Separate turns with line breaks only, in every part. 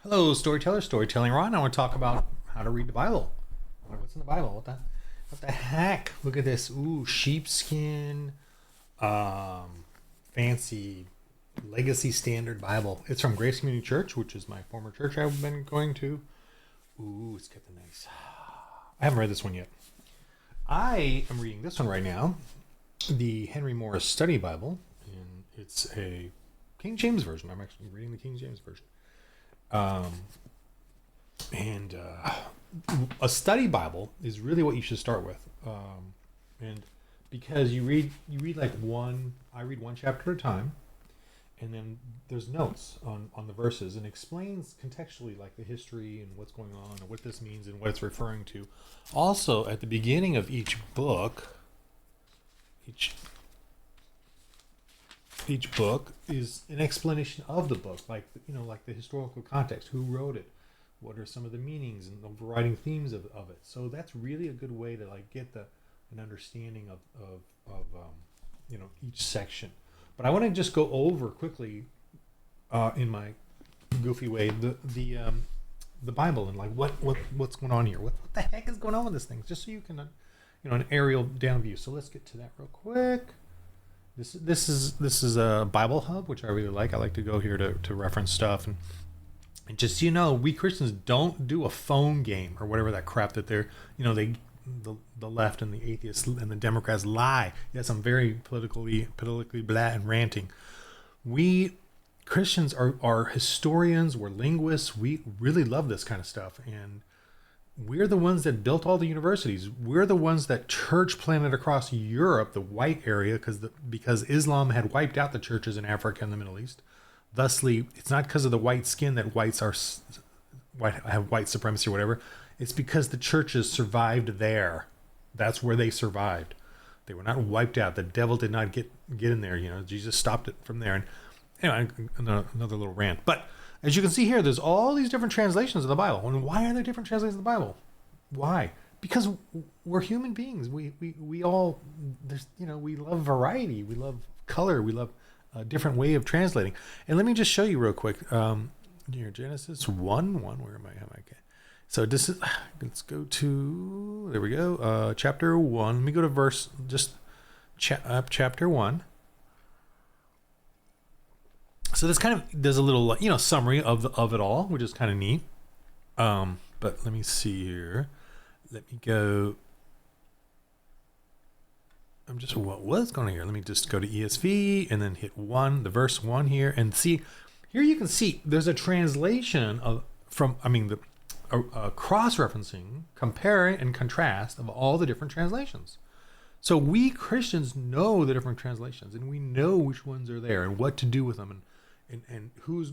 Hello, storyteller, storytelling Ron. I want to talk about how to read the Bible. What's in the Bible? What the heck? Look at this. Ooh, sheepskin, fancy legacy standard Bible. It's from Grace Community Church, which is my former church I've been going to. Ooh, it's got the nice. I haven't read this one yet. I am reading this one right now, the Henry Morris Study Bible, and it's a King James version. I'm actually reading the King James version. And a study Bible is really what you should start with. And because you read like I read one chapter at a time, and then there's notes on the verses and explains contextually like the history and what's going on and what this means and what it's referring to. Also, at the beginning of each book, each book is an explanation of the book, like like the historical context, who wrote it, what are some of the meanings and the overriding themes of it. So that's really a good way to like get an understanding of each section. But I want to just go over quickly in my goofy way the Bible and like what's going on here. What the heck is going on with this thing? Just so you can an aerial down view. So let's get to that real quick. This is a Bible Hub, which I really like. I like to go here to reference stuff and just we Christians don't do a phone game or whatever that crap that they're the left and the atheists and the Democrats lie. Yes, I'm very politically blah and ranting. We Christians are historians, we're linguists, we really love this kind of stuff, and we're the ones that built all the universities. We're the ones that church planted across Europe, the white area, because Islam had wiped out the churches in Africa and the Middle East. Thusly, it's not because of the white skin that have white supremacy or whatever. It's because the churches survived there. That's where they survived. They were not wiped out. The devil did not get in there. Jesus stopped it from there. And anyway, another little rant. But as you can see here, there's all these different translations of the Bible. And why are there different translations of the Bible? Why? Because we're human beings. We all we love variety. We love color. We love a different way of translating. And let me just show you real quick. Here, Genesis 1:1. Where am I? Okay. So this is. Let's go to. There we go. Chapter 1. Let me go to verse. Just chapter 1. So this kind of there's a little summary of it all, which is kind of neat. But let me see here. Let me go. What was going on here? Let me just go to ESV and then hit 1, the verse 1 here, and see. Here you can see there's a translation cross-referencing, comparing and contrast of all the different translations. So we Christians know the different translations, and we know which ones are there and what to do with them, and who's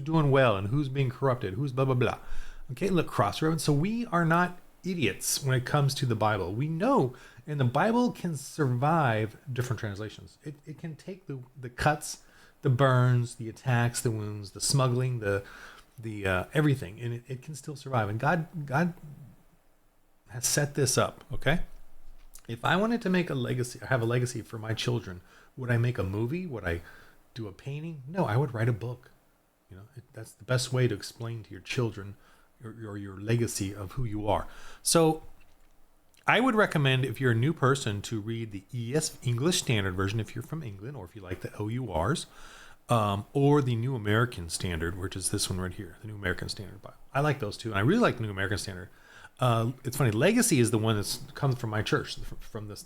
doing well and who's being corrupted, who's blah blah blah. Okay, look, cross-reference. So we are not idiots when it comes to the Bible. We know, and the Bible can survive different translations. It can take the cuts, the burns, the attacks, the wounds, the smuggling, the everything, and it can still survive. And God has set this up. Okay, if I wanted to make a legacy, have a legacy for my children, would I make a movie? Would I do a painting? No, I would write a book. That's the best way to explain to your children your legacy of who you are. So I would recommend, if you're a new person, to read the English Standard Version if you're from England, or if you like the OURs, or the New American Standard, which is this one right here, the New American Standard Bible. I like those two, and I really like the New American Standard. It's funny, Legacy is the one that comes from my church, from this.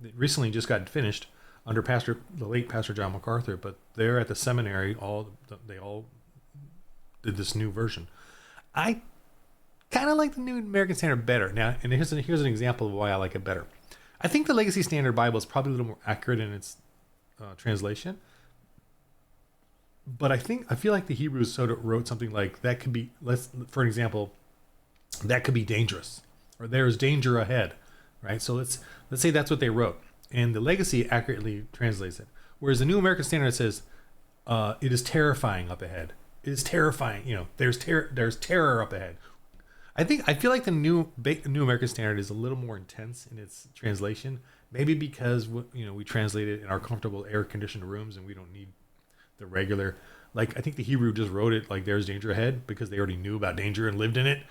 It recently just got finished under the late Pastor John MacArthur, but they're at the seminary. They all did this new version. I kind of like the New American Standard better now, and here's an example of why I like it better. I think the Legacy Standard Bible is probably a little more accurate in its translation, but I feel like the Hebrews wrote something like that could be, for an example, that could be dangerous, or there is danger ahead, right? So let's say that's what they wrote, and the Legacy accurately translates it, whereas the New American Standard says it is terrifying up ahead. It is terrifying. There's terror up ahead. I feel like the New American Standard is a little more intense in its translation. Maybe because we translate it in our comfortable air-conditioned rooms, and we don't need the regular Like, I think the Hebrew just wrote it like there's danger ahead because they already knew about danger and lived in it.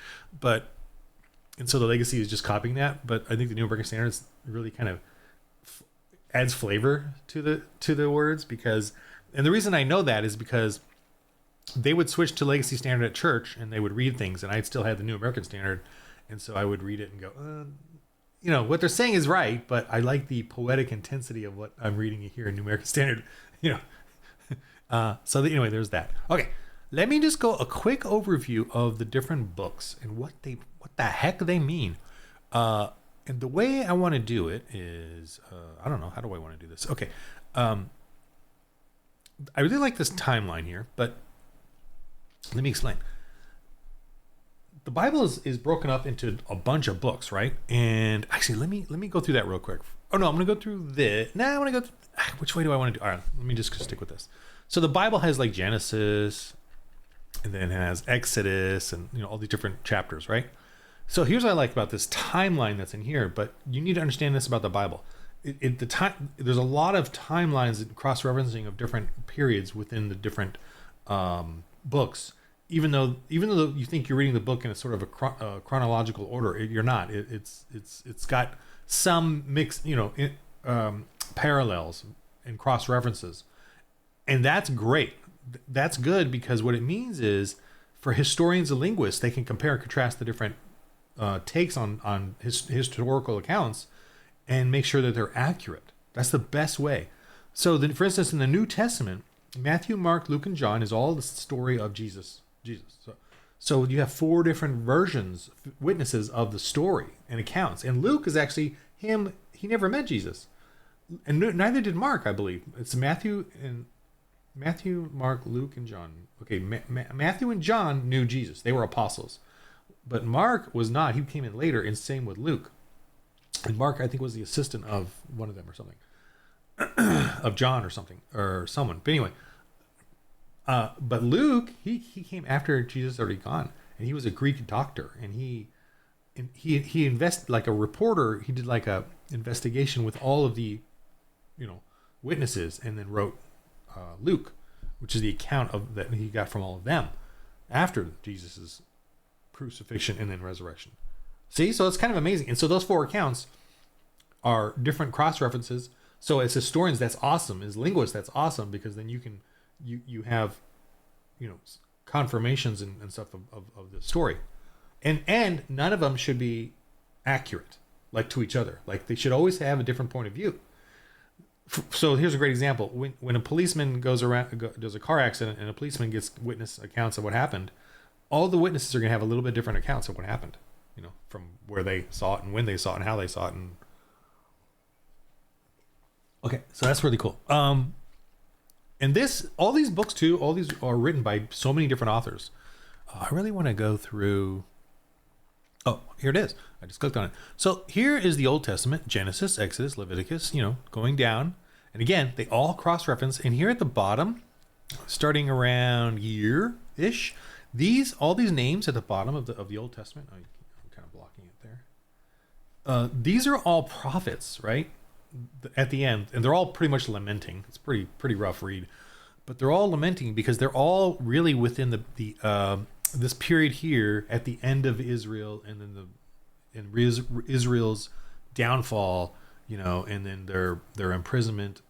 And so the legacy is just copying that. But I think the New American Standards really kind of adds flavor to the words, because, and the reason I know that is because they would switch to Legacy Standard at church and they would read things, and I'd still have the New American Standard, and so I would read it and go, what they're saying is right, but I like the poetic intensity of what I'm reading here in New American Standard, Anyway, there's that. Okay, let me just go a quick overview of the different books and what the heck they mean. And the way I want to do it is, I don't know, how do I want to do this? Okay, I really like this timeline here, but let me explain. The Bible is broken up into a bunch of books, right? And actually, let me go through that real quick. Oh no, I'm gonna go through this. Nah, I want to go. Which way do I want to do? All right, let me just stick with this. So the Bible has like Genesis, and then it has Exodus, and all these different chapters, right? So here's what I like about this timeline that's in here. But you need to understand this about the Bible. There's a lot of timelines and cross-referencing of different periods within the different books. Even though you think you're reading the book in a sort of a chronological order, you're not. It's got some mixed, parallels and cross references, and that's great. That's good, because what it means is, for historians and linguists, they can compare and contrast the different takes on historical accounts and make sure that they're accurate. That's the best way. So, for instance, in the New Testament, Matthew, Mark, Luke, and John is all the story of Jesus. So you have 4 different versions, witnesses of the story and accounts. And Luke is actually him. He never met Jesus, and neither did Mark, I believe. It's Matthew, Mark, Luke, and John. Okay, Matthew and John knew Jesus. They were apostles, but Mark was not. He came in later, and same with Luke. And Mark, I think, was the assistant of one of them or something, of John or something, or someone. But anyway. But Luke, he came after Jesus already gone, and he was a Greek doctor, and he invested like a reporter. He did like a investigation with all of the, witnesses, and then wrote Luke, which is the account of that he got from all of them after Jesus's crucifixion and then resurrection. See, so it's kind of amazing. And so those 4 accounts are different cross references. So as historians, that's awesome. As linguists, that's awesome, because then you can. You have, confirmations and stuff of the story, and none of them should be accurate, like, to each other. Like, they should always have a different point of view. So here's a great example. When a policeman does a car accident, and a policeman gets witness accounts of what happened, all the witnesses are going to have a little bit different accounts of what happened, from where they saw it and when they saw it and how they saw it. And okay, so that's really cool. And all these books too, all these are written by so many different authors. I really want to go through. Oh, here it is. I just clicked on it. So here is the Old Testament: Genesis, Exodus, Leviticus. Going down, and again, they all cross-reference. And here at the bottom, starting around year-ish, all these names at the bottom of the Old Testament. I'm kind of blocking it there. These are all prophets, right? At the end, and they're all pretty much lamenting. It's pretty rough read, but they're all lamenting because they're all really within the this period here at the end of Israel, and then Israel's downfall, and then their imprisonment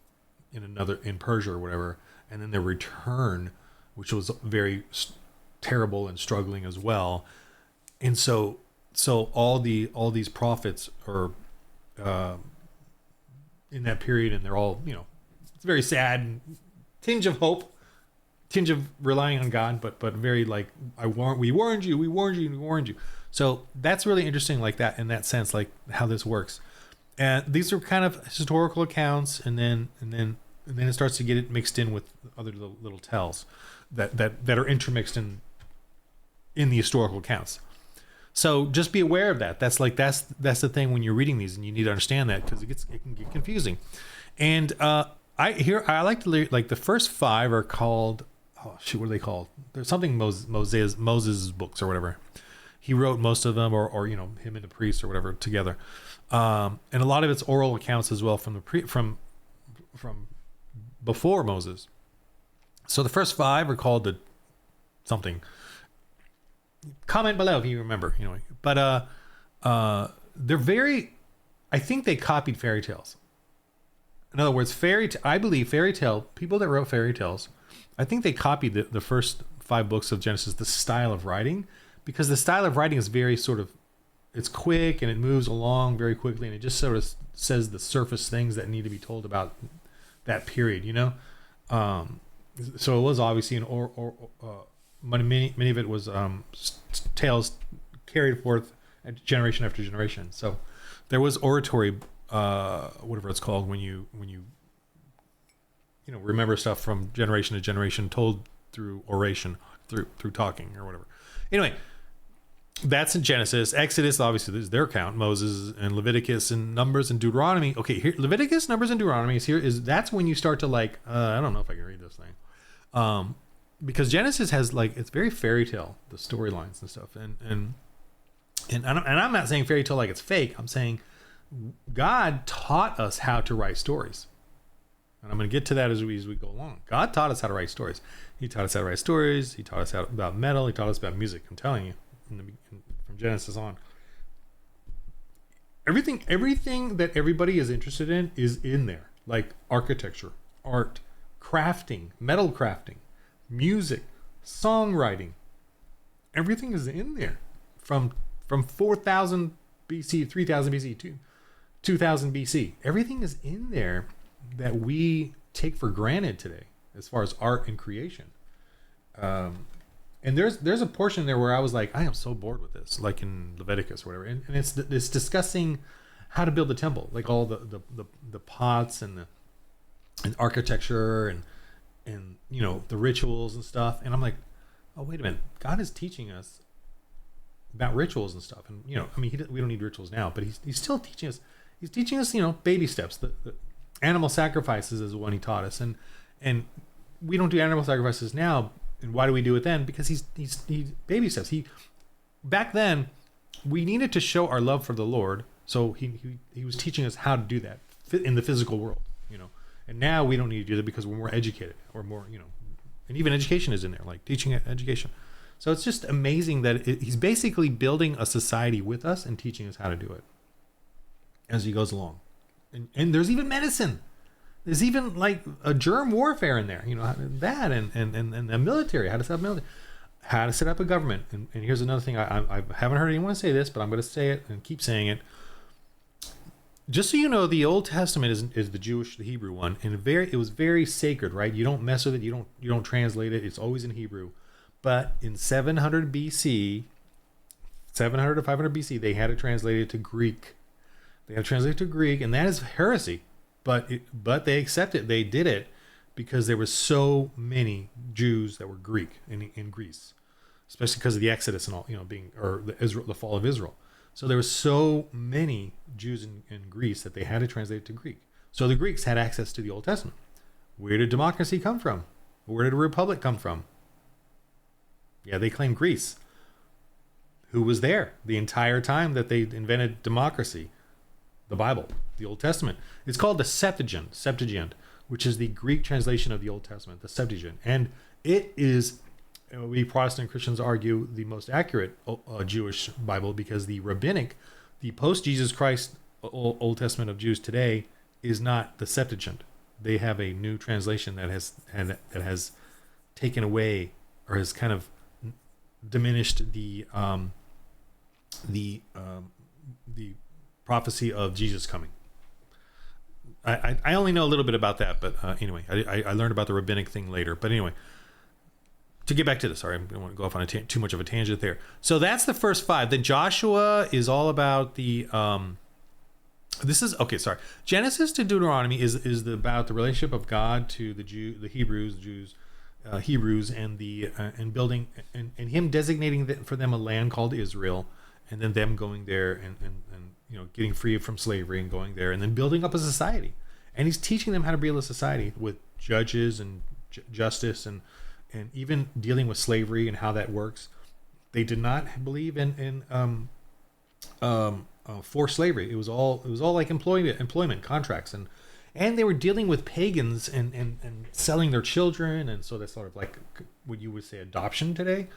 in Persia or whatever, and then their return, which was very terrible and struggling as well. And so all these prophets are in that period, and they're all, it's very sad, tinge of hope, tinge of relying on God, but very like, we warned you. So that's really interesting, like that, in that sense, like how this works. And these are kind of historical accounts, and then it starts to get it mixed in with other little tells that are intermixed in the historical accounts. So just be aware of that. That's the thing when you're reading these, and you need to understand that, because it can get confusing. And I like to like the first 5 are called, what are they called? There's something Moses books or whatever. He wrote most of them, or him and the priest or whatever together. And a lot of it's oral accounts as well from before Moses. So the first 5 are called the something. Comment below if you remember. Anyway, but they're very. I think they copied fairy tales. In other words, I believe fairy tale people that wrote fairy tales, I think they copied the first 5 books of Genesis, the style of writing, because the style of writing is very sort of, it's quick and it moves along very quickly, and it just sort of says the surface things that need to be told about that period, So it was obviously many of it was tales carried forth generation after generation. So there was oratory, whatever it's called, when you remember stuff from generation to generation, told through oration, through talking or whatever. Anyway, that's in Genesis. Exodus, obviously, this is their account. Moses and Leviticus and Numbers and Deuteronomy. Okay, here Leviticus, Numbers, and Deuteronomy that's when you start to I don't know if I can read this thing, because Genesis has it's very fairy tale, the storylines and stuff, and I'm not saying fairy tale like it's fake. I'm saying God taught us how to write stories. And I'm going to get to that as we go along. God taught us how to write stories. He taught us how to write stories. He taught us about metal. He taught us about music. I'm telling you, from Genesis on. Everything that everybody is interested in is in there. Like architecture, art, crafting, metal crafting, music, songwriting. Everything is in there. From 4,000 BC, 3,000 BC, 2,000 BC. Everything is in there that we take for granted today as far as art and creation. And there's a portion there where I was like, I am so bored with this, like in Leviticus or whatever. And it's discussing how to build the temple, like all the pots and architecture and the rituals and stuff. And I'm like, oh, wait a minute. God is teaching us about rituals and stuff. And, we don't need rituals now, but he's still teaching us. He's teaching us, baby steps. The animal sacrifices is the one he taught us. And we don't do animal sacrifices now. And why do we do it then? Because he's baby steps. Back then, we needed to show our love for the Lord. So he was teaching us how to do that in the physical world, And now we don't need to do that because we're more educated or more, and even education is in there, like teaching education. So it's just amazing that he's basically building a society with us and teaching us how to do it as he goes along. And there's even medicine. There's even like a germ warfare in there, that and the military, how to set up military, how to set up a government. And here's another thing. I haven't heard anyone say this, but I'm going to say it and keep saying it. Just so you know, the Old Testament is the Hebrew one, and it was very sacred, right? You don't mess with it. You don't translate it. It's always in Hebrew. But in 700 BC, 700 to 500 BC, they had it translated to Greek. They have translated to Greek, and that is heresy. But they accept it. They did it because there were so many Jews that were Greek in Greece, especially because of the Exodus and all, the fall of Israel. So there were so many Jews in Greece that they had to translate it to Greek. So the Greeks had access to the Old Testament. Where did democracy come from? Where did a republic come from? Yeah, they claim Greece. Who was there the entire time that they invented democracy? The Bible, the Old Testament. It's called the Septuagint, which is the Greek translation of the Old Testament, the Septuagint. And it is, we Protestant Christians argue, the most accurate Jewish Bible, because the rabbinic, the post-Jesus Christ Old Testament of Jews today is not the Septuagint. They have a new translation that has taken away or has kind of diminished the prophecy of Jesus coming. I only know a little bit about that, but anyway, I learned about the rabbinic thing later. But anyway, to get back to this, sorry, I don't want to go off on too much of a tangent there. So that's the first 5. Then Joshua is all about the Genesis to Deuteronomy is about the relationship of God to the Hebrews, and building and him designating for them a land called Israel, and then them going there and getting free from slavery and going there, and then building up a society. And he's teaching them how to build a society with judges and justice and even dealing with slavery and how that works. They did not believe in forced slavery. It was all like employment contracts, and they were dealing with pagans and selling their children, and so that's sort of like what you would say adoption today.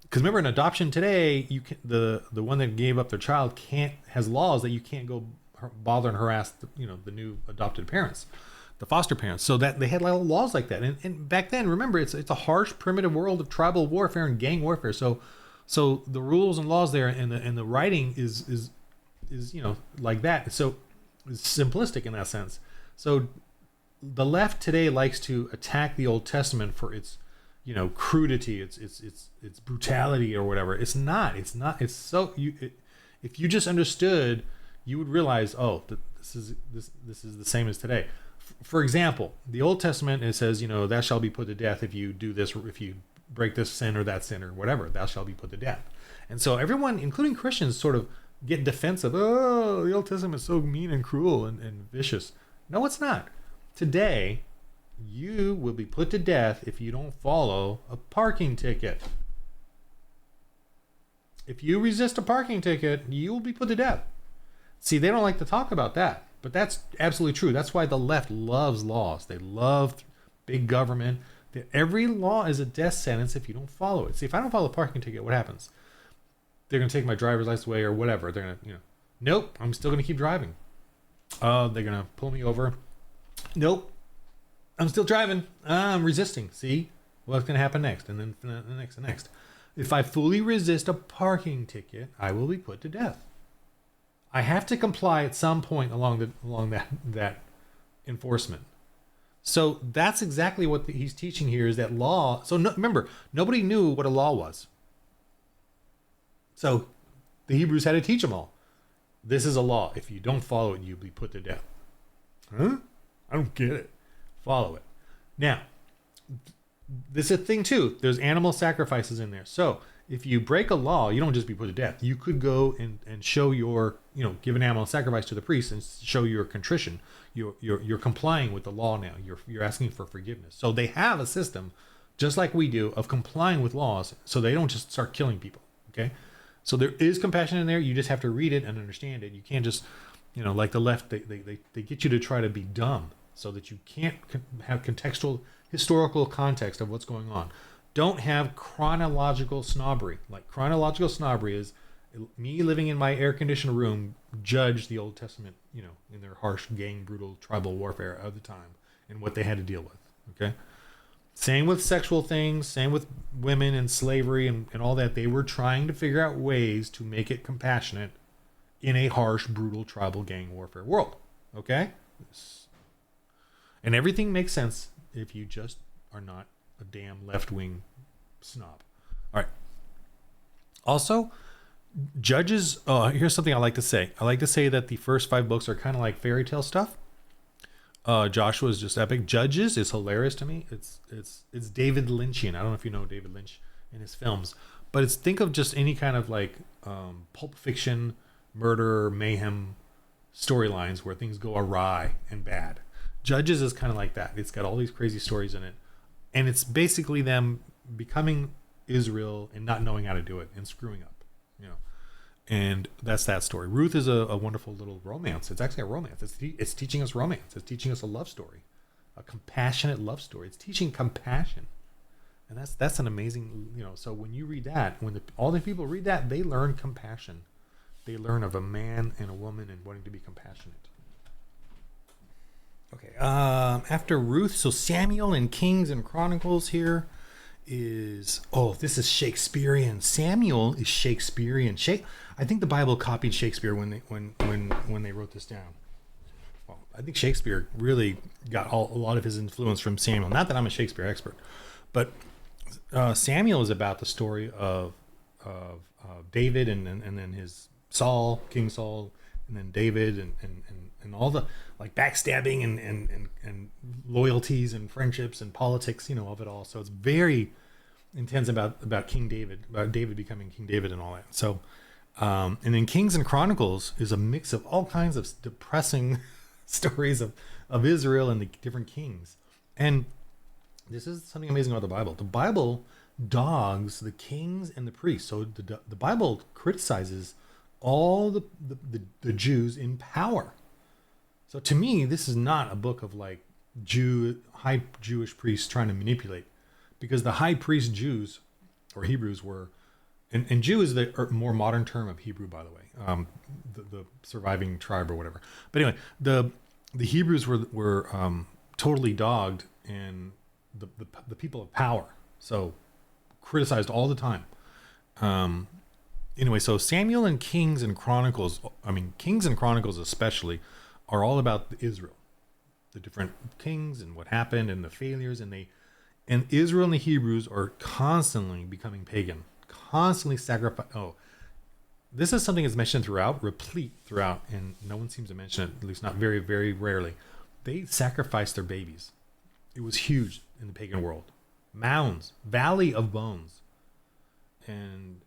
Because remember, in adoption today, you can, the one that gave up their child has laws that you can't go bother and harass the new adopted parents, the foster parents. So that they had a lot of laws like that. And back then, remember, it's a harsh, primitive world of tribal warfare and gang warfare. So the rules and laws there and the writing is like that. So it's simplistic in that sense. So the left today likes to attack the Old Testament for its crudity, it's brutality or whatever. It's not. It's so if you just understood, you would realize, oh, this is the same as today. For example, the Old Testament, it says, thou shalt be put to death if you do this, or if you break this sin or that sin or whatever, thou shalt be put to death. And so everyone, including Christians, sort of get defensive. Oh, the Old Testament is so mean and cruel and vicious. No, it's not. Today, you will be put to death if you don't follow a parking ticket. If you resist a parking ticket, you will be put to death. See, they don't like to talk about that, but that's absolutely true. That's why the left loves laws. They love big government. Every law is a death sentence if you don't follow it. See, if I don't follow a parking ticket, what happens? They're going to take my driver's license away or whatever. They're going to, nope, I'm still going to keep driving. They're going to pull me over. Nope, I'm still driving. I'm resisting. See what's going to happen next, and then the next. If I fully resist a parking ticket, I will be put to death. I have to comply at some point along that enforcement. So that's exactly what he's teaching here, is that law. So remember, nobody knew what a law was. So the Hebrews had to teach them all. This is a law. If you don't follow it, you'll be put to death. Huh? I don't get it. Follow it. Now, this is a thing too. There's animal sacrifices in there. So if you break a law, you don't just be put to death. You could go and show your, give an animal sacrifice to the priest and show your contrition. You're complying with the law now. You're asking for forgiveness. So they have a system, just like we do, of complying with laws, so they don't just start killing people. Okay, so there is compassion in there. You just have to read it and understand it. You can't just, like the left, they get you to try to be dumb so that you can't have contextual, historical context of what's going on. Don't have chronological snobbery. Like chronological snobbery is me living in my air-conditioned room, judge the Old Testament, in their harsh, gang, brutal, tribal warfare of the time and what they had to deal with. Okay. Same with sexual things, same with women and slavery and all that. They were trying to figure out ways to make it compassionate in a harsh, brutal, tribal gang warfare world. Okay? And everything makes sense if you just are not a damn left-wing snob. All right. Also, Judges, here's something I like to say. I like to say that the first 5 books are kind of like fairy tale stuff. Joshua is just epic. Judges is hilarious to me. It's David Lynchian. I don't know if you know David Lynch and his films, but think of just any kind of like Pulp Fiction, murder, mayhem storylines where things go awry and bad. Judges is kind of like that. It's got all these crazy stories in it, and it's basically them becoming Israel and not knowing how to do it and screwing up. And that's that story. Ruth is a wonderful little romance. It's actually a romance. It's teaching us romance. It's teaching us a love story, a compassionate love story. It's teaching compassion, and that's an amazing. So when you read that, when all the people read that, they learn compassion. They learn of a man and a woman and wanting to be compassionate. Okay. After Ruth, so Samuel and Kings and Chronicles here is this is Shakespearean. Samuel is Shakespearean. I think the Bible copied Shakespeare when they wrote this down. Well, I think Shakespeare really got a lot of his influence from Samuel. Not that I'm a Shakespeare expert, but Samuel is about the story of David and then his King Saul, and then David and all the like backstabbing and loyalties and friendships and politics, of it all. So it's very intense about King David, about David becoming King David and all that. So, and then Kings and Chronicles is a mix of all kinds of depressing stories of Israel and the different kings. And this is something amazing about the Bible. The Bible dogs the kings and the priests. So the Bible criticizes all the Jews in power. So to me, this is not a book of like high Jewish priests trying to manipulate, because the high priest Jews or Hebrews were, and Jew is the more modern term of Hebrew, by the way, the surviving tribe or whatever. But anyway, the Hebrews were totally dogged, and the people of power, so criticized all the time. Anyway, so Samuel and Kings and Chronicles, Kings and Chronicles especially, are all about Israel, the different kings and what happened and the failures, and Israel and the Hebrews are constantly becoming pagan, constantly sacrifice. Oh, this is something that's mentioned throughout, replete throughout, and no one seems to mention it, at least not very, very rarely. They sacrificed their babies. It was huge in the pagan world. Mounds, valley of bones, and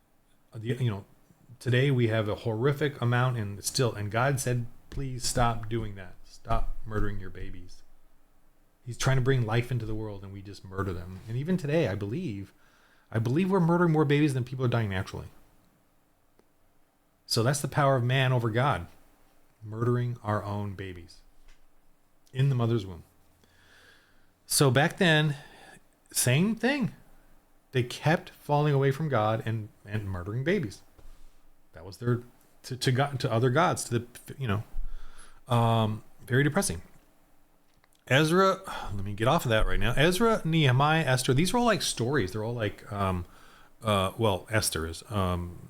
today we have a horrific amount, and God said, please stop doing that. Stop murdering your babies. He's trying to bring life into the world, and we just murder them. And even today, I believe we're murdering more babies than people are dying naturally. So that's the power of man over God, murdering our own babies in the mother's womb. So back then, same thing. They kept falling away from God and murdering babies. That was their to other gods, very depressing. Ezra, let me get off of that right now. Ezra, Nehemiah, Esther, these are all like stories. They're all like Esther is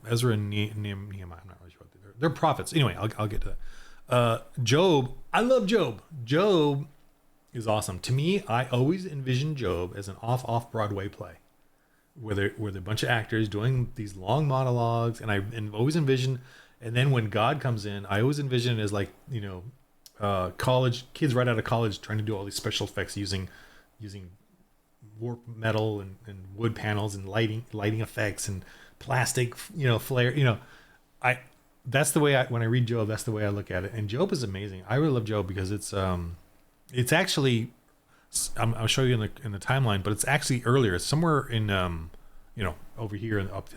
Ezra and Nehemiah. I'm not really sure what they're prophets. Anyway, I'll get to that. Job, I love Job. Job is awesome. To me, I always envision Job as an off Broadway play, where they're a bunch of actors doing these long monologues, and I always envision, and then when God comes in, I always envision it as like, college kids right out of college trying to do all these special effects using warp metal and wood panels and lighting effects and plastic, flare. That's the way when I read Job, that's the way I look at it. And Job is amazing. I really love Job because it's actually, I'll show you in the timeline, but it's actually earlier. It's somewhere in over here and up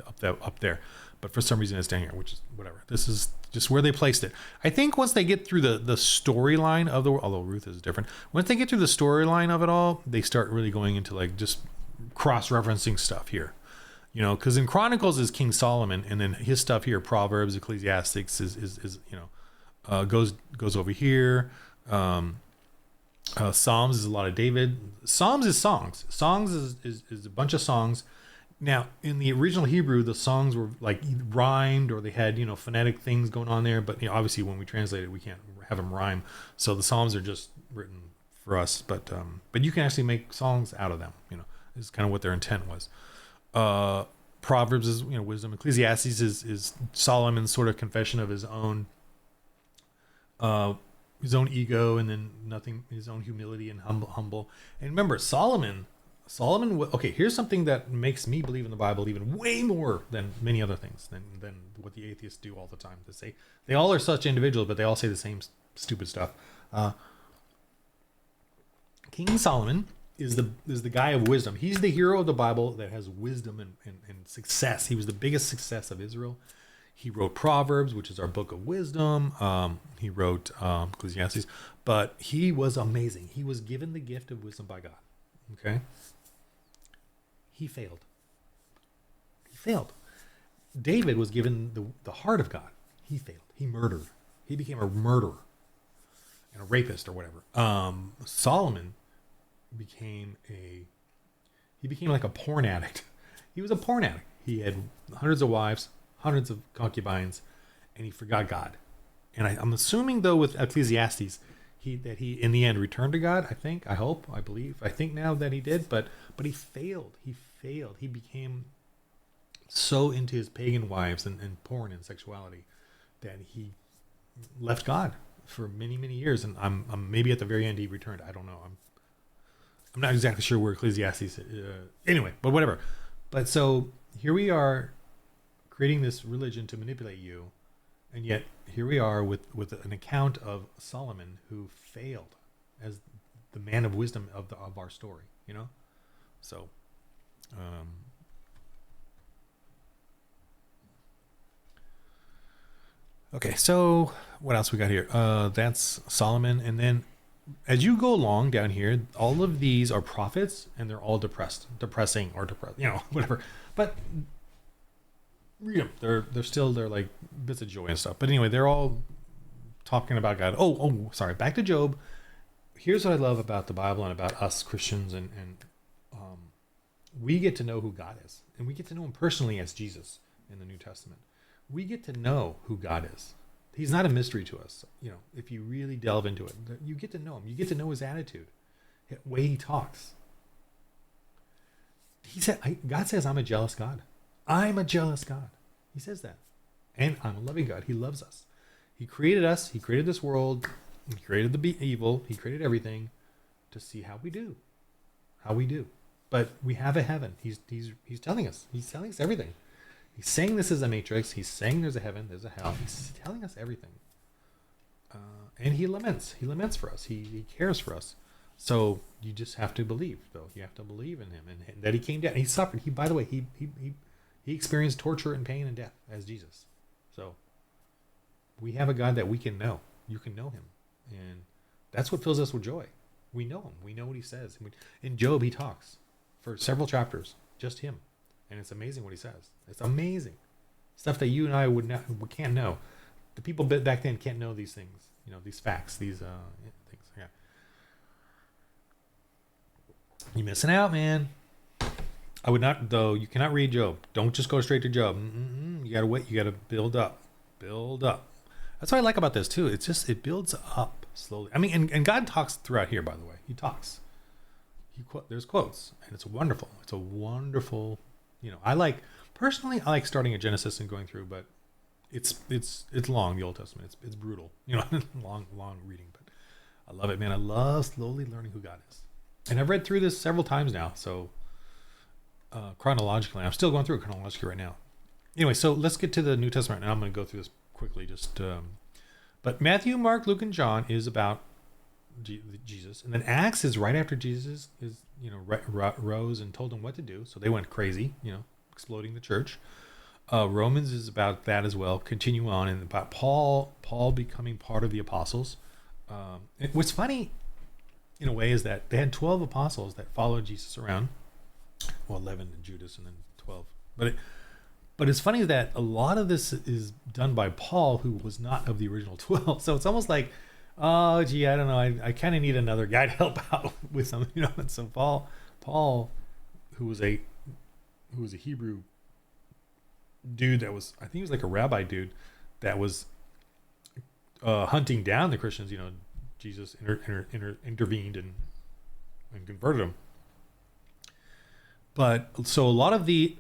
there. But for some reason it's down here, which is whatever. This is just where they placed it. I think once they get through the storyline of although Ruth is different. Once they get through the storyline of it all, they start really going into like just cross-referencing stuff here. Because in Chronicles is King Solomon, and then his stuff here, Proverbs, Ecclesiastics is goes over here. Psalms is a lot of David. Psalms is songs. Songs is a bunch of songs. Now, in the original Hebrew, the songs were like rhymed, or they had, phonetic things going on there. But obviously, when we translate it, we can't have them rhyme. So the Psalms are just written for us. But you can actually make songs out of them. This is kind of what their intent was. Proverbs is wisdom. Ecclesiastes is Solomon's sort of confession of his own ego, and then his own humility and humble. And remember, Solomon. Okay, here's something that makes me believe in the Bible even way more than many other things than what the atheists do all the time. They say they all are such individuals, but they all say the same stupid stuff. King Solomon is the guy of wisdom. He's the hero of the Bible that has wisdom and success. He was the biggest success of Israel. He wrote Proverbs, which is our book of wisdom. He wrote Ecclesiastes, but he was amazing. He was given the gift of wisdom by God. Okay. He failed. David was given the heart of God. He failed. He murdered. He became a murderer and a rapist or whatever. Solomon became like a porn addict. He was a porn addict. He had hundreds of wives, hundreds of concubines, and he forgot God. And I'm assuming, though, with Ecclesiastes, he in the end returned to God. I think now that he did, but he failed. He became so into his pagan wives and porn and sexuality that he left God for many, many years. And I'm maybe at the very end he returned. I don't know. I'm not exactly sure where Ecclesiastes anyway, but whatever. But so here we are creating this religion to manipulate you, and yet here we are with an account of Solomon who failed as the man of wisdom of our story, So okay, so what else we got here? That's Solomon. And then as you go along down here, all of these are prophets, and they're all depressing, or depressed, whatever. But read them. They're like bits of joy and stuff. But anyway, they're all talking about God. Sorry. Back to Job. Here's what I love about the Bible and about us Christians, and we get to know who God is, and we get to know him personally as Jesus in the New Testament. We get to know who God is. He's not a mystery to us. If you really delve into it, you get to know him. You get to know his attitude, the way he talks. He said, God says, I'm a jealous God. I'm a jealous God. He says that. And I'm a loving God. He loves us. He created us. He created this world. He created the evil. He created everything to see how we do. But we have a heaven. He's telling us. He's telling us everything. He's saying this is a matrix. He's saying there's a heaven, there's a hell. He's telling us everything. And he laments. He laments for us. He cares for us. So you just have to believe, though. You have to believe in him, and that he came down. He suffered. By the way, he experienced torture and pain and death as Jesus. So we have a God that we can know. You can know him. And that's what fills us with joy. We know him. We know what he says. In Job, he talks for several chapters, just him. And it's amazing what he says. It's amazing. Stuff that you and I we can't know. The people back then can't know these things, these facts, these things. Yeah. You're missing out, man. I would not, though. You cannot read Job. Don't just go straight to Job. You got to wait. You got to build up. That's what I like about this too. It builds up slowly. I mean, and God talks throughout here, by the way. He talks. There's quotes, and it's wonderful. It's a wonderful, I like starting at Genesis and going through, but it's long, the Old Testament. It's brutal, long reading, but I love it, man. I love slowly learning who God is. And I've read through this several times now. So chronologically, I'm still going through it chronologically right now. Anyway, so let's get to the New Testament, and I'm going to go through this quickly. But Matthew, Mark, Luke, and John is about Jesus, and then Acts is right after Jesus rose and told them what to do. So they went crazy, exploding the church. Romans is about that as well. Continue on, and about Paul becoming part of the apostles. What's funny, in a way, is that they had 12 apostles that followed Jesus around. Well, 11 in Judas, and then 12. But it's funny that a lot of this is done by Paul, who was not of the original 12. So it's almost like, oh, gee, I don't know. I kind of need another guy to help out with some, And so Paul, who was a Hebrew dude that was, I think he was like a rabbi dude that was hunting down the Christians. Jesus intervened and converted them. But so a lot of the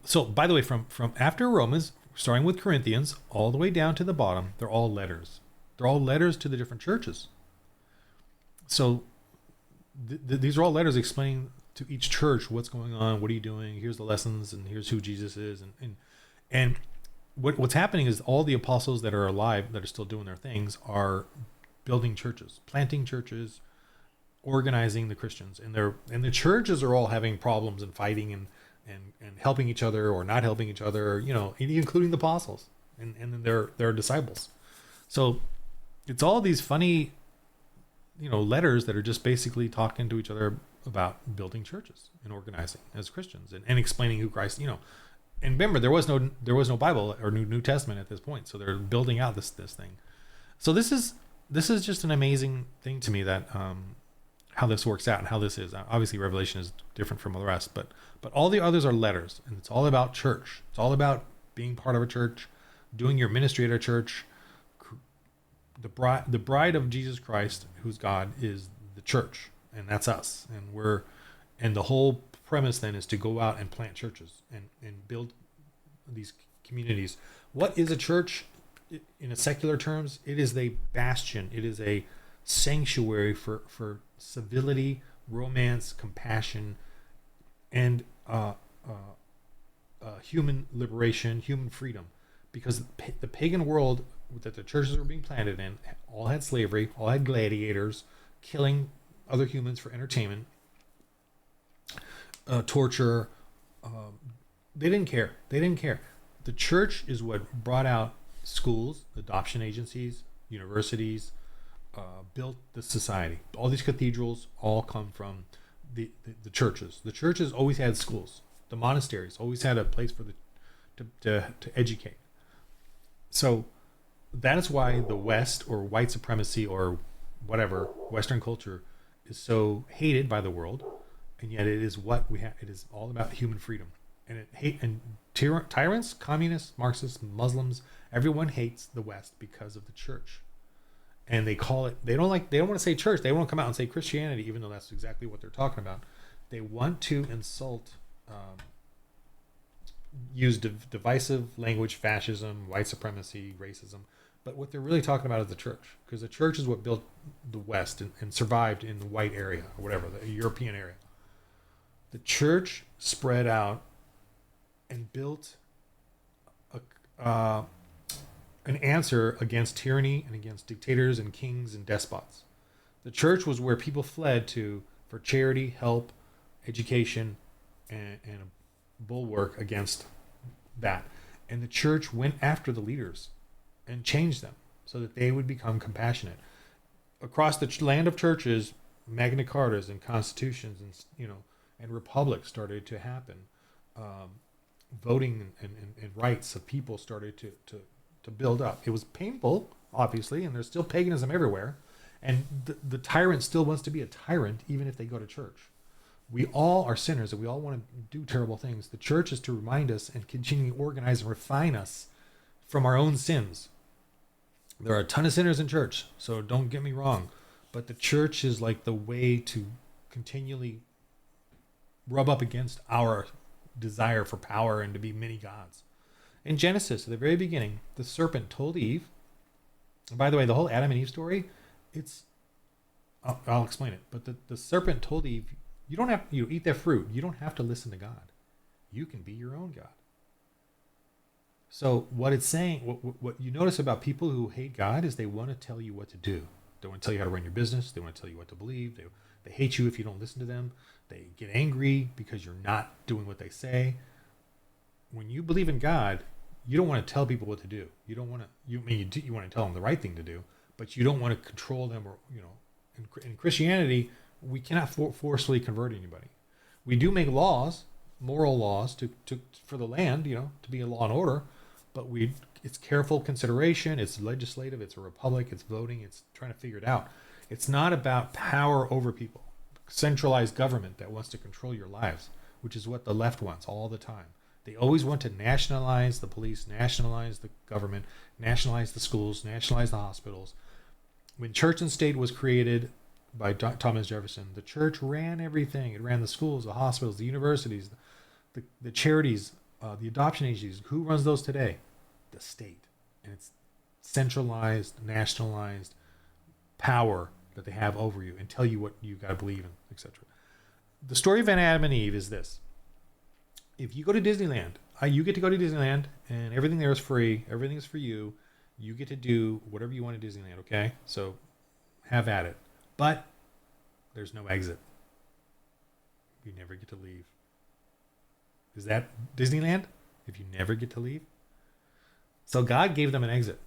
so by the way, from after Romans, starting with Corinthians all the way down to the bottom, they're all letters. They're all letters to the different churches. So these are all letters explaining to each church what's going on, what are you doing, here's the lessons, and here's who Jesus is, and what's happening is all the apostles that are alive, that are still doing their things, are building churches, planting churches, organizing the Christians, and the churches are all having problems and fighting and helping each other or not helping each other, including the apostles and then their disciples. So it's all these funny, letters that are just basically talking to each other about building churches and organizing as Christians and explaining who Christ, And remember, there was no Bible or New Testament at this point, so they're building out this thing. So this is just an amazing thing to me, that how this works out and how this is. Obviously, Revelation is different from the rest, but all the others are letters, and it's all about church. It's all about being part of a church, doing your ministry at a church. The bride of Jesus Christ, who's God, is the church, and that's us. And the whole premise then is to go out and plant churches and build these communities. What is a church in a secular terms? It is a bastion. It is a sanctuary for civility, romance, compassion, and human liberation, human freedom. Because the pagan world that the churches were being planted in all had slavery, all had gladiators, killing other humans for entertainment, torture. They didn't care. The church is what brought out schools, adoption agencies, universities, built the society. All these cathedrals all come from the churches. The churches always had schools. The monasteries always had a place for to educate. So that is why the West, or white supremacy, or whatever, Western culture, is so hated by the world, and yet it is what we have. It is all about human freedom, and tyrants, communists, Marxists, Muslims, everyone hates the West because of the church, and they call it. They don't want to say church. They want to come out and say Christianity, even though that's exactly what they're talking about. They want to insult. Use divisive language, fascism, white supremacy, racism. But what they're really talking about is the church, because the church is what built the West and survived in the white area, or whatever, the European area. The church spread out and built an answer against tyranny and against dictators and kings and despots. The church was where people fled to for charity, help, education, and a bulwark against that. And the church went after the leaders and changed them so that they would become compassionate. Across the land of churches, Magna Cartas and constitutions and republics started to happen. Voting and rights of people started to build up. It was painful, obviously, and there's still paganism everywhere. And the tyrant still wants to be a tyrant, even if they go to church. We all are sinners, and we all want to do terrible things. The church is to remind us and continue to organize and refine us from our own sins. There are a ton of sinners in church, so don't get me wrong. But the church is like the way to continually rub up against our desire for power and to be many gods. In Genesis, at the very beginning, the serpent told Eve, and by the way, the whole Adam and Eve story, I'll explain it, but the serpent told Eve, you don't have to eat that fruit. You don't have to listen to God. You can be your own God. So what it's saying, what you notice about people who hate God is they want to tell you what to do. They want to tell you how to run your business. They want to tell you what to believe. They hate you if you don't listen to them. They get angry because you're not doing what they say. When you believe in God, you don't want to tell people what to do. You don't want to. You want to tell them the right thing to do, but you don't want to control them. Or in Christianity, we cannot forcefully convert anybody. We do make laws, moral laws, for the land, to be a law and order, but it's careful consideration. It's legislative. It's a republic. It's voting. It's trying to figure it out. It's not about power over people, centralized government that wants to control your lives, which is what the left wants all the time. They always want to nationalize the police, nationalize the government, nationalize the schools, nationalize the hospitals. When church and state was created by Thomas Jefferson, the church ran everything. It ran the schools, the hospitals, the universities, the charities, the adoption agencies. Who runs those today? The state. And it's centralized, nationalized power that they have over you and tell you what you got to believe in, etc. The story of Adam and Eve is this. If you go to Disneyland, you get to go to Disneyland, and everything there is free. Everything is for you. You get to do whatever you want at Disneyland, okay? So have at it. But there's no exit. You never get to leave. Is that Disneyland? If you never get to leave? So God gave them an exit,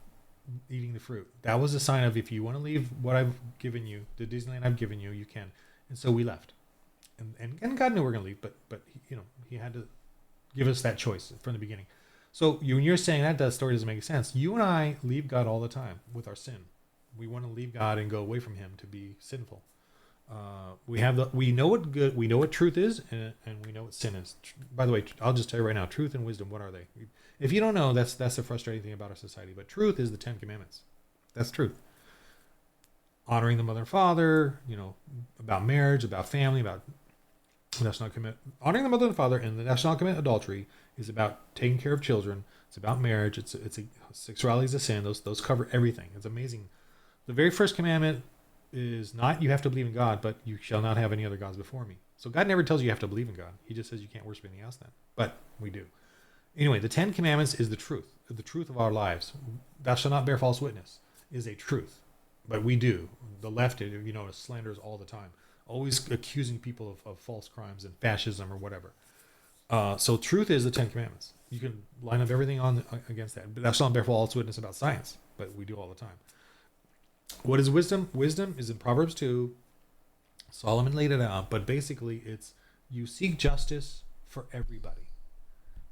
eating the fruit. That was a sign of, if you want to leave what I've given you, the Disneyland I've given you, you can. And so we left. And God knew we were going to leave, but he had to give us that choice from the beginning. So when you're saying that story doesn't make sense, you and I leave God all the time with our sin. We want to leave God and go away from him to be sinful. We know what truth is, and we know what sin is. By the way, I'll just tell you right now, truth and wisdom, what are they? If you don't know, that's the frustrating thing about our society. But truth is the 10 Commandments. That's truth. Honoring the mother and father, about marriage, about family, about national commitment. Honoring the mother and father, and the national commitment adultery is about taking care of children. It's about marriage. Sexuality is a sin. Those cover everything. It's amazing. The very first commandment is not you have to believe in God, but you shall not have any other gods before me. So God never tells you have to believe in God. He just says you can't worship anything else then. But we do. Anyway, the 10 Commandments is the truth of our lives. Thou shalt not bear false witness is a truth. But we do. The left, slanders all the time. Always accusing people of false crimes and fascism or whatever. So truth is the Ten Commandments. You can line up everything on against that, but that's not bear false witness about science, but we do all the time. What is wisdom? Wisdom is in Proverbs 2. Solomon laid it out, but basically it's you seek justice for everybody.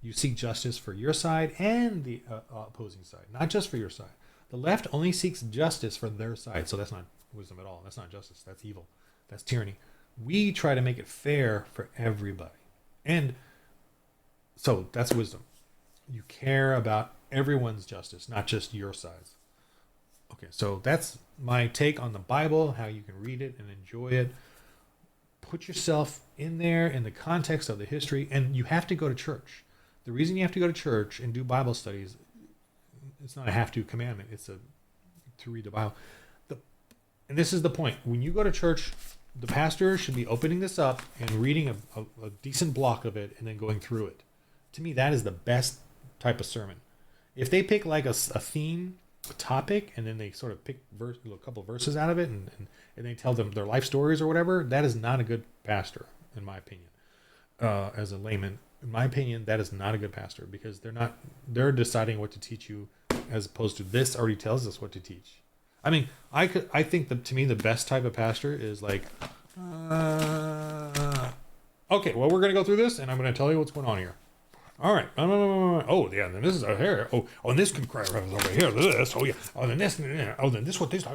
You seek justice for your side and the opposing side, not just for your side. The left only seeks justice for their side, so that's not wisdom at all. That's not justice. That's evil. That's tyranny. We try to make it fair for everybody. And so that's wisdom. You care about everyone's justice, not just your side's. Okay, so that's my take on the Bible, how you can read it and enjoy it. Put yourself in there in the context of the history, and you have to go to church. The reason you have to go to church and do Bible studies, it's not a have-to commandment. It's to read the Bible. And this is the point. When you go to church, the pastor should be opening this up and reading a decent block of it and then going through it. To me, that is the best type of sermon. If they pick like a theme, a topic, and then they sort of pick a couple of verses out of it and they tell them their life stories or whatever, that is not a good pastor, in my opinion. As a layman, in my opinion, that is not a good pastor, because they're deciding what to teach you, as opposed to this already tells us what to teach. I mean, I think that to me the best type of pastor is like, okay, well, we're gonna go through this and I'm gonna tell you what's going on here. All right. Oh, yeah. Then this is here. Oh, and this can cry over here. This. Oh, yeah. Oh, then this. Oh, then this. What this?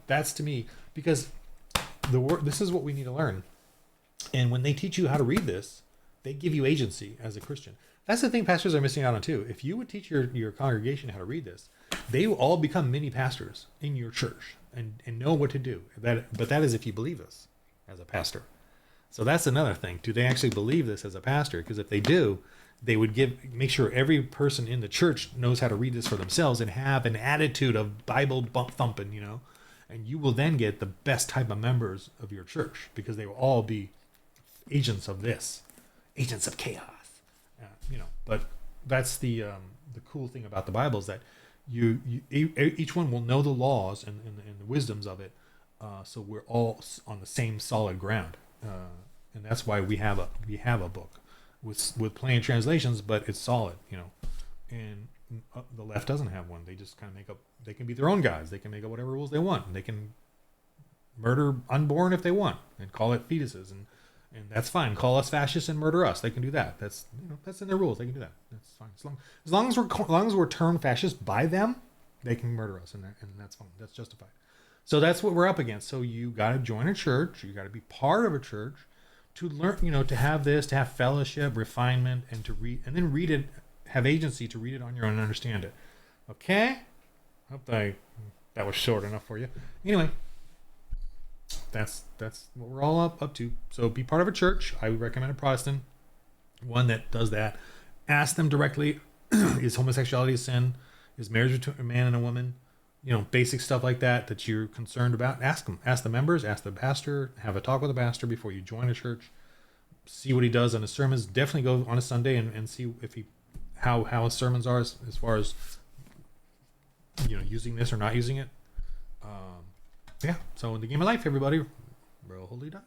That's to me, because this is what we need to learn. And when they teach you how to read this, they give you agency as a Christian. That's the thing pastors are missing out on too. If you would teach your congregation how to read this, they will all become mini pastors in your church and know what to do. But that is if you believe this as a pastor. So that's another thing. Do they actually believe this as a pastor? Because if they do, they would make sure every person in the church knows how to read this for themselves and have an attitude of Bible thumping, and you will then get the best type of members of your church, because they will all be agents of this, agents of chaos, but that's the cool thing about the Bible, is that you each one will know the laws and the wisdoms of it, so we're all on the same solid ground, and that's why we have a book with plain translations, but it's solid, and the left doesn't have one. They just kind of make up, they can be their own guys. They can make up whatever rules they want. They can murder unborn if they want and call it fetuses, and that's fine. Call us fascists and murder us. They can do that. That's that's in their rules. They can do that. That's fine. As long as we're termed fascist by them, they can murder us, and that's fine. That's justified. So that's what we're up against. So you got to join a church. You got to be part of a church to learn, to have this, to have fellowship, refinement, and to read, and then read it, have agency to read it on your own and understand it. Okay? Hope that was short enough for you. Anyway, that's what we're all up to. So be part of a church. I would recommend a Protestant, one that does that. Ask them directly, is homosexuality a sin? Is marriage between a man and a woman? Basic stuff like that you're concerned about. Ask them. Ask the members. Ask the pastor. Have a talk with the pastor before you join a church. See what he does on his sermons. Definitely go on a Sunday and see if how his sermons are as far as using this or not using it. Yeah. So in the game of life, everybody, roll holy dice.